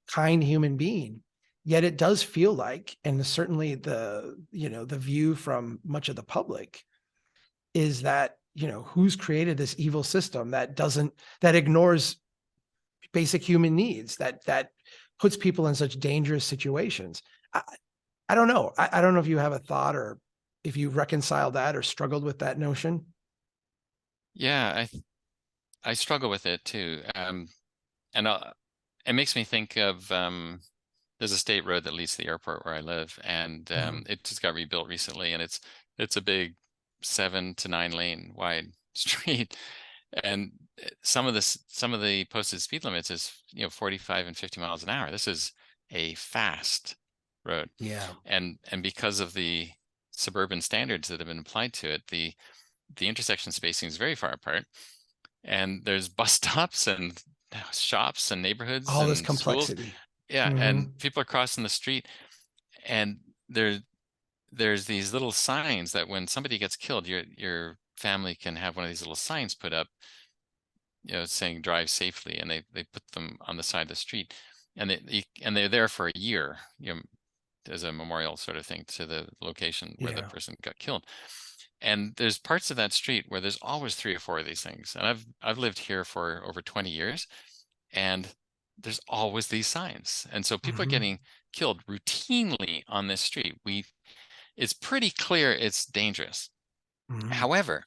kind human being. Yet it does feel like, and certainly the view from much of the public is that, who's created this evil system that ignores basic human needs, that puts people in such dangerous situations. I don't know. I don't know if you have a thought or if you reconcile that or struggled with that notion. Yeah, I struggle with it too. And it makes me think of there's a state road that leads to the airport where I live, and Mhm. it just got rebuilt recently, and it's a big 7 to 9 lane wide street, and some of the posted speed limits is 45 and 50 miles an hour. This is a fast road, Yeah. and because of the suburban standards that have been applied to it, the intersection spacing is very far apart, and there's bus stops and shops and neighborhoods All this and schools. complexity. Yeah, Hmm. and people are crossing the street, and there's these little signs that when somebody gets killed, your family can have one of these little signs put up, saying drive safely, and they put them on the side of the street, and they're there for a year, as a memorial sort of thing to the location where the Yeah. person got killed. And there's parts of that street where there's always 3 or 4 of these things. And I've lived here for over 20 years, and there's always these signs. And so people are Hmm. getting killed routinely on this street. It's pretty clear it's dangerous. Hmm. However,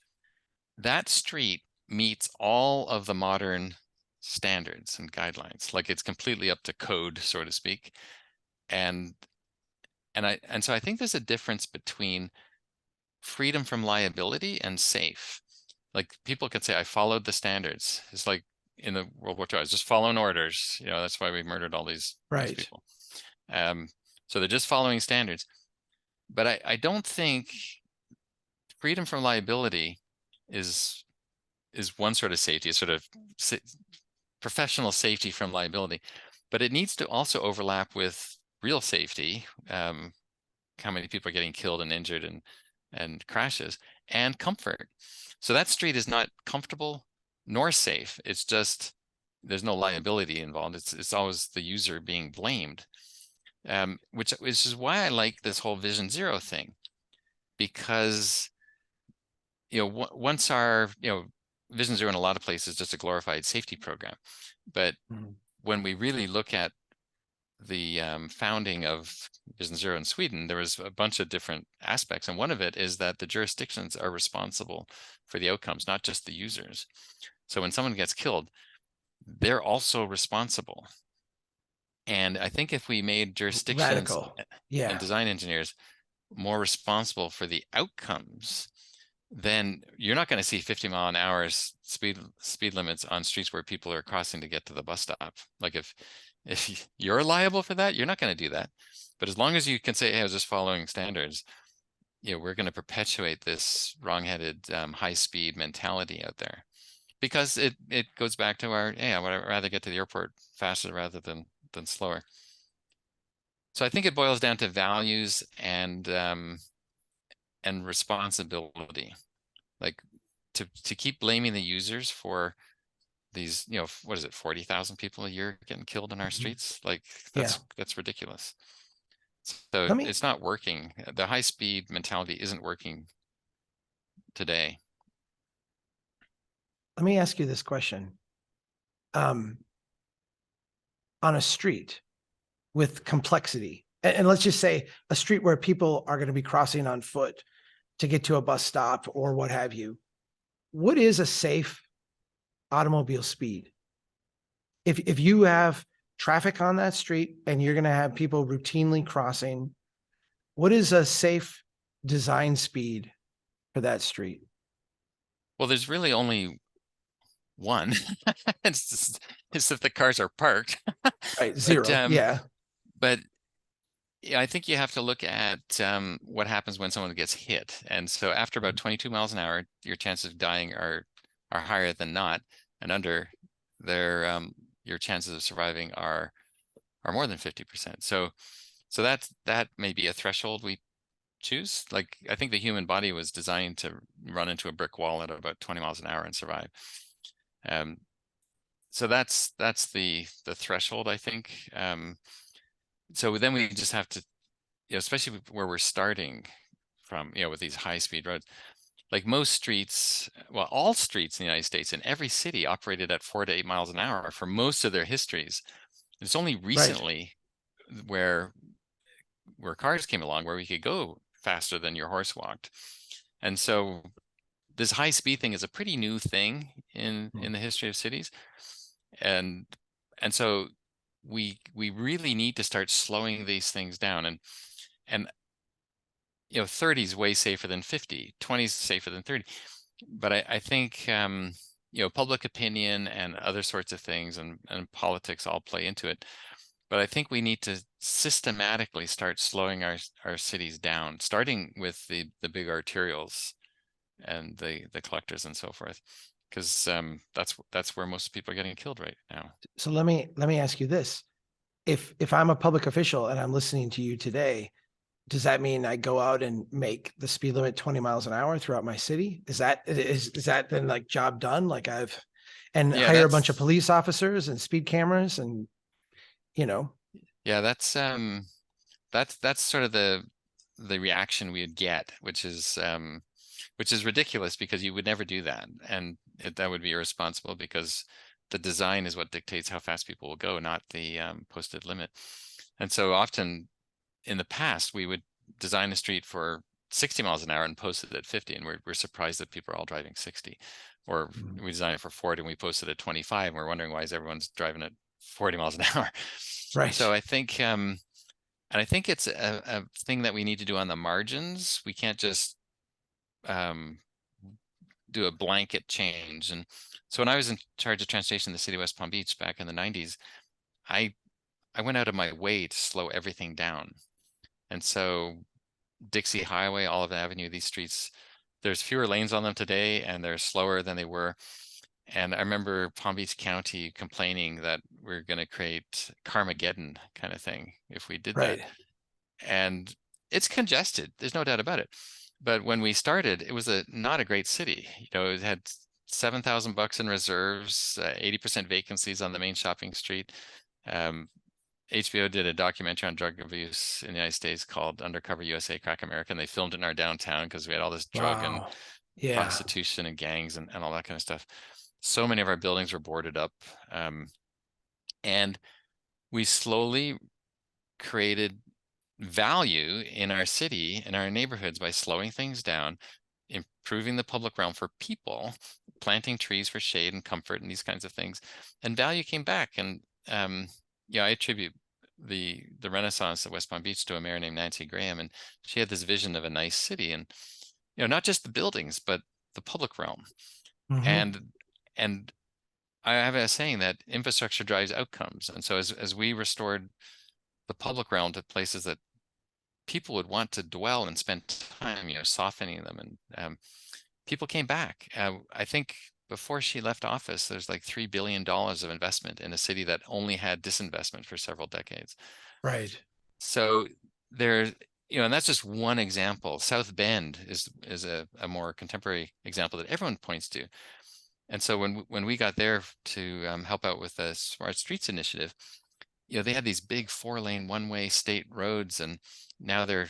that street meets all of the modern standards and guidelines. Like, it's completely up to code, so to speak. And and so I think there's a difference between freedom from liability and safe. like people could say, I followed the standards. It's like in the World War II, I was just following orders. You know, that's why we murdered all these Right. people. So they're just following standards. But I don't think freedom from liability is one sort of safety, a sort of professional safety from liability, but it needs to also overlap with real safety. How many people are getting killed and injured and crashes, and comfort. So that street is not comfortable nor safe. It's just there's no liability involved. It's always the user being blamed, which is why I like this whole Vision Zero thing, because once our Vision Zero in a lot of places is just a glorified safety program, but when we really look at the founding of Vision Zero in Sweden, there was a bunch of different aspects. And one of it is that the jurisdictions are responsible for the outcomes, not just the users. So when someone gets killed, they're also responsible. And I think if we made jurisdictions and design engineers more responsible for the outcomes, then you're not going to see 50-mile-an-hour speed limits on streets where people are crossing to get to the bus stop. Like if you're liable for that, you're not going to do that. But as long as you can say, hey, I was just following standards, we're going to perpetuate this wrong-headed high-speed mentality out there, because it goes back to our, I'd rather get to the airport faster rather than slower. So I think it boils down to values and responsibility. Like to keep blaming the users for these, what is it, 40,000 people a year getting killed in our streets? Like that's ridiculous. So it's not working. The high speed mentality isn't working today. Let me ask you this question. On a street with complexity, and let's just say a street where people are going to be crossing on foot to get to a bus stop or what have you, what is a safe automobile speed? If you have traffic on that street and you're going to have people routinely crossing, what is a safe design speed for that street? Well, there's really only one. It's if the cars are parked. Right, zero. But I think you have to look at what happens when someone gets hit. And so after about 22 miles an hour, your chances of dying are higher than not, and under there, your chances of surviving are more than 50%. So that may be a threshold we choose. Like I think the human body was designed to run into a brick wall at about 20 miles an hour and survive. So that's the threshold, I think. So then we just have to, especially where we're starting from, with these high speed roads, like most streets, well, all streets in the United States in every city operated at 4 to 8 miles an hour for most of their histories. It's only recently where cars came along where we could go faster than your horse walked. And so this high speed thing is a pretty new thing in the history of cities. And so we really need to start slowing these things down, and 30 is way safer than 50, 20 is safer than 30. But I think public opinion and other sorts of things and politics all play into it. But I think we need to systematically start slowing our cities down, starting with the big arterials and the collectors and so forth, because that's where most people are getting killed right now. So let me ask you this: if I'm a public official and I'm listening to you today, does that mean I go out and make the speed limit 20 miles an hour throughout my city? Is that then like job done? Like hire a bunch of police officers and speed cameras and Yeah, that's sort of the reaction we'd get, which is ridiculous, because you would never do that, and that would be irresponsible, because the design is what dictates how fast people will go, not the posted limit. And so often in the past, we would design a street for 60 miles an hour and post it at 50, and we're surprised that people are all driving 60. Or we design it for 40 and we post it at 25, and we're wondering why is everyone's driving at 40 miles an hour. Right. So I think and I think it's a thing that we need to do on the margins. We can't just do a blanket change. And so when I was in charge of transportation in the city of West Palm Beach back in the 90s, I went out of my way to slow everything down. And so Dixie Highway, Olive Avenue, these streets, there's fewer lanes on them today and they're slower than they were. And I remember Palm Beach County complaining that we're going to create Carmageddon kind of thing if we did that. Right. And it's congested, there's no doubt about it. But when we started, it was not a great city. It had $7,000 in reserves, 80% vacancies on the main shopping street. HBO did a documentary on drug abuse in the United States called Undercover USA Crack America, and they filmed it in our downtown because we had all this drug and prostitution and gangs and all that kind of stuff. So many of our buildings were boarded up. And we slowly created value in our city, in our neighborhoods, by slowing things down, improving the public realm for people, planting trees for shade and comfort and these kinds of things. And value came back. And I attribute the Renaissance at West Palm Beach to a mayor named Nancy Graham, and she had this vision of a nice city, and not just the buildings but the public realm. And I have a saying that infrastructure drives outcomes, and so as we restored the public realm to places that people would want to dwell and spend time, softening them, and people came back. I think before she left office, there's like $3 billion of investment in a city that only had disinvestment for several decades. Right. So and that's just one example. South Bend is a more contemporary example that everyone points to. And so when we got there to help out with the Smart Streets initiative, they had these big 4-lane, one-way state roads, and now they're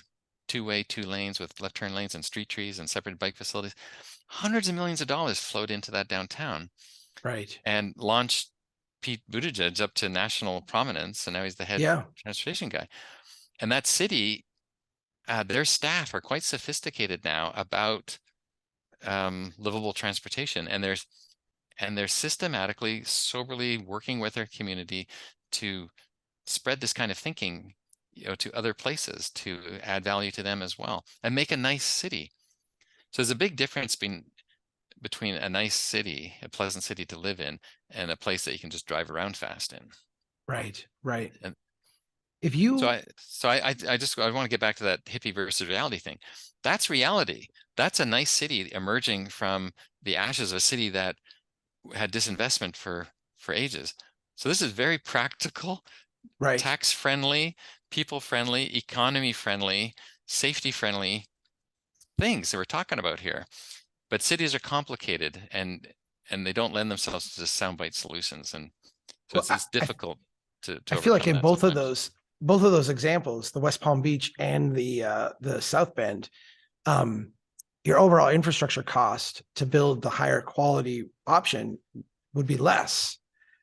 2-way, 2 lanes with left turn lanes and street trees and separated bike facilities. Hundreds of millions of dollars flowed into that downtown. Right. And launched Pete Buttigieg up to national prominence, and now he's the head transportation guy. And that city, their staff are quite sophisticated now about livable transportation, and they're systematically, soberly working with their community to spread this kind of thinking, to other places, to add value to them as well, and make a nice city. So there's a big difference between a nice city, a pleasant city to live in, and a place that you can just drive around fast in. Right. Right. And if you I want to get back to that hippie versus reality thing. That's reality. That's a nice city emerging from the ashes of a city that had disinvestment for ages. So this is very practical, tax friendly, people friendly, economy friendly, safety friendly things that we're talking about here. But cities are complicated, and they don't lend themselves to soundbite solutions, and so it's difficult to I feel like in both of those examples, the West Palm Beach and the South Bend, your overall infrastructure cost to build the higher quality option would be less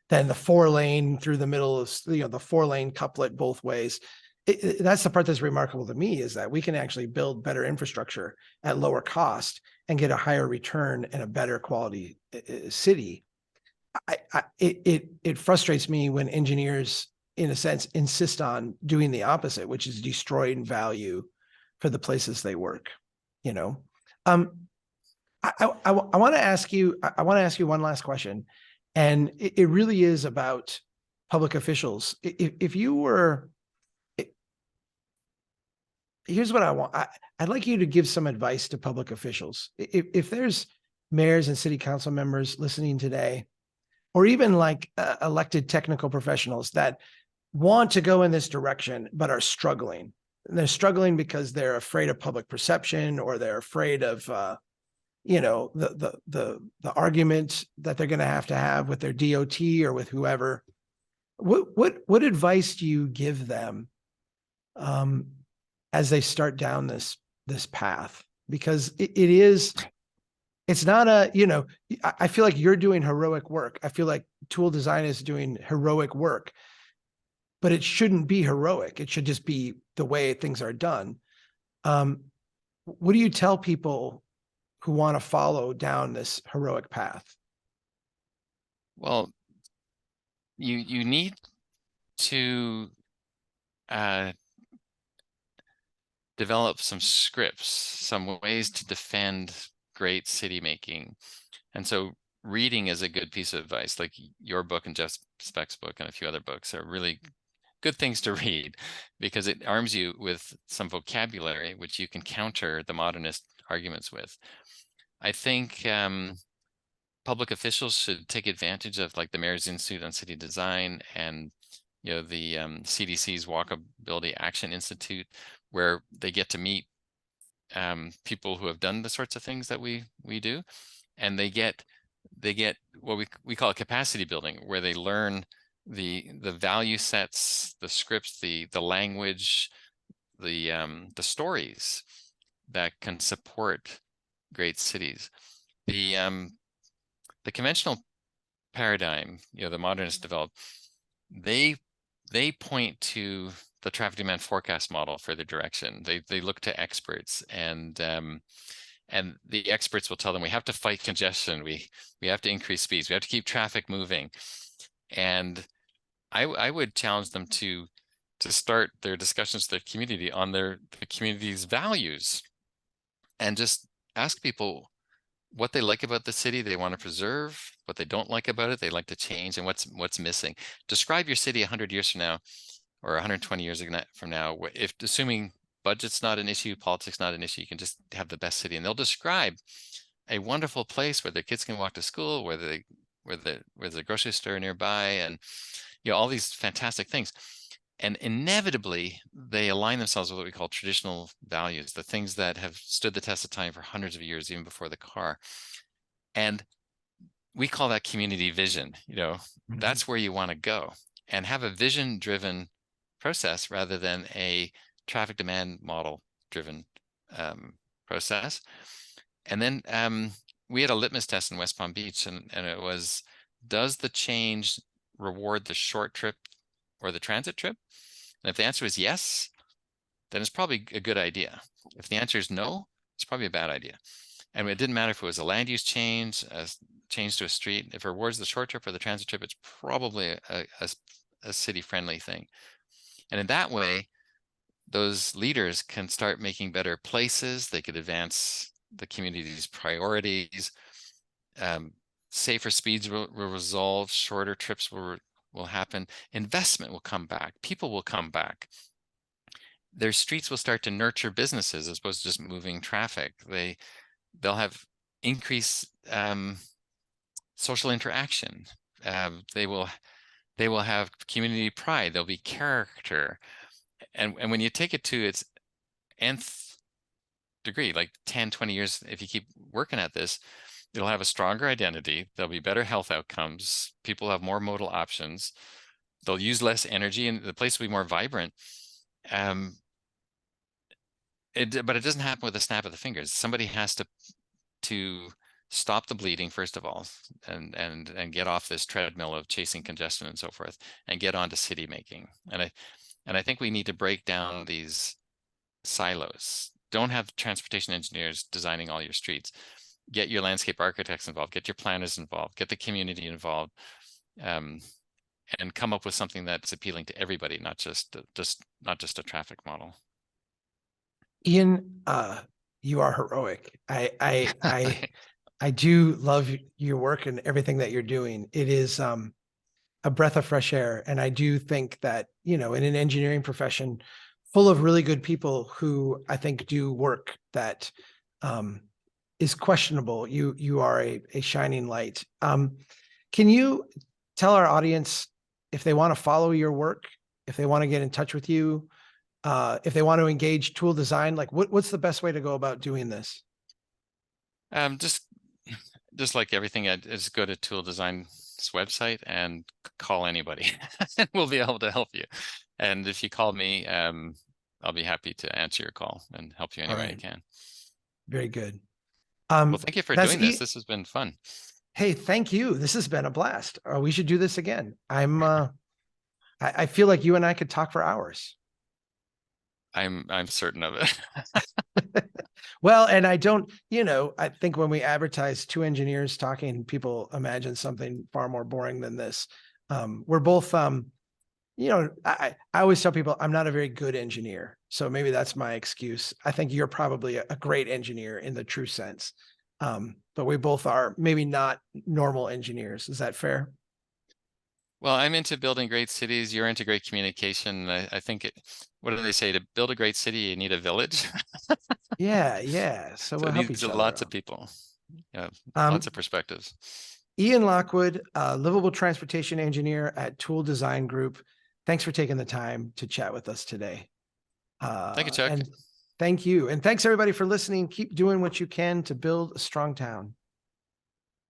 than the 4-lane through the middle of the 4-lane couplet both ways. That's the part that's remarkable to me, is that we can actually build better infrastructure at lower cost and get a higher return and a better quality city. It frustrates me when engineers, in a sense, insist on doing the opposite, which is destroying value for the places they work. I want to ask you one last question, and it really is about public officials. If you were, here's what I want. I'd like you to give some advice to public officials. If there's mayors and city council members listening today, or even like elected technical professionals that want to go in this direction but are struggling. And they're struggling because they're afraid of public perception, or they're afraid of the argument that they're going to have with their DOT or with whoever. What advice do you give them as they start down this path? Because it's not I feel like you're doing heroic work. I feel like Toole Design is doing heroic work, but it shouldn't be heroic. It should just be the way things are done. What do you tell people who want to follow down this heroic path? Well, you need to develop some scripts, some ways to defend great city making. And so reading is a good piece of advice, like your book and Jeff Speck's book and a few other books are really good things to read, because it arms you with some vocabulary which you can counter the modernist arguments with. I think public officials should take advantage of like the Mayor's Institute on City Design and the CDC's Walkability Action Institute, where they get to meet people who have done the sorts of things that we do, and they get what we call a capacity building, where they learn the value sets, the scripts, the language, the stories that can support great cities. The conventional paradigm, the modernists developed, they point to the traffic demand forecast model for the direction. They look to experts, and the experts will tell them we have to fight congestion, we have to increase speeds, we have to keep traffic moving. And I would challenge them to start their discussions with their community on the community's values, and just ask people what they like about the city they want to preserve, what they don't like about it they'd like to change, and what's missing. Describe your city 100 years from now, or 120 years from now, if assuming budget's not an issue, politics not an issue, you can just have the best city, and they'll describe a wonderful place where their kids can walk to school, where there's a grocery store nearby, and all these fantastic things. And inevitably, they align themselves with what we call traditional values, the things that have stood the test of time for hundreds of years, even before the car. And we call that community vision. That's where you want to go, and have a vision-driven process rather than a traffic demand model-driven process. And then we had a litmus test in West Palm Beach, and it was, does the change reward the short trip or the transit trip? And if the answer is yes, then it's probably a good idea. If the answer is no, it's probably a bad idea. And it didn't matter if it was a land use change, a change to a street. If it rewards the short trip or the transit trip, it's probably a city-friendly thing. And in that way, those leaders can start making better places. They could advance the community's priorities. Safer speeds will resolve. Shorter trips will happen. Investment will come back. People will come back. Their streets will start to nurture businesses as opposed to just moving traffic. They'll have increased social interaction. They will have community pride. There'll be character. And when you take it to its nth degree, like 10, 20 years, if you keep working at this, it'll have a stronger identity. There'll be better health outcomes. People have more modal options. They'll use less energy, and the place will be more vibrant. But it doesn't happen with a snap of the fingers. Somebody has to stop the bleeding, first of all, and get off this treadmill of chasing congestion and so forth, and get on to city making. And I think we need to break down these silos. Don't have transportation engineers designing all your streets. Get your landscape architects involved, get your planners involved, get the community involved, and come up with something that's appealing to everybody, not just a traffic model. Ian, you are heroic. I do love your work and everything that you're doing. It is a breath of fresh air. And I do think that, in an engineering profession full of really good people who I think do work that is questionable, you are a shining light. Can you tell our audience if they want to follow your work, if they want to get in touch with you, if they want to engage Toole Design, like what's the best way to go about doing this? Just like everything, just go to Toole Design's website and call anybody, and we'll be able to help you. And if you call me, I'll be happy to answer your call and help you any way I can. Very good. Well, thank you for doing this. This has been fun. Hey, thank you. This has been a blast. We should do this again. I feel like you and I could talk for hours. I'm certain of it. Well, and I don't, I think when we advertise two engineers talking, people imagine something far more boring than this. We're both, I always tell people I'm not a very good engineer. So maybe that's my excuse. I think you're probably a great engineer in the true sense. But we both are maybe not normal engineers. Is that fair? Well, I'm into building great cities. You're into great communication. I think what do they say? To build a great city, you need a village. Yeah, yeah. So So we'll it help needs each other lots out. of people. Yeah, lots Um, of perspectives. Ian Lockwood, livable transportation engineer at Toole Design Group. Thanks for taking the time to chat with us today. Thank you, Chuck. And thank you. And thanks everybody for listening. Keep doing what you can to build a strong town.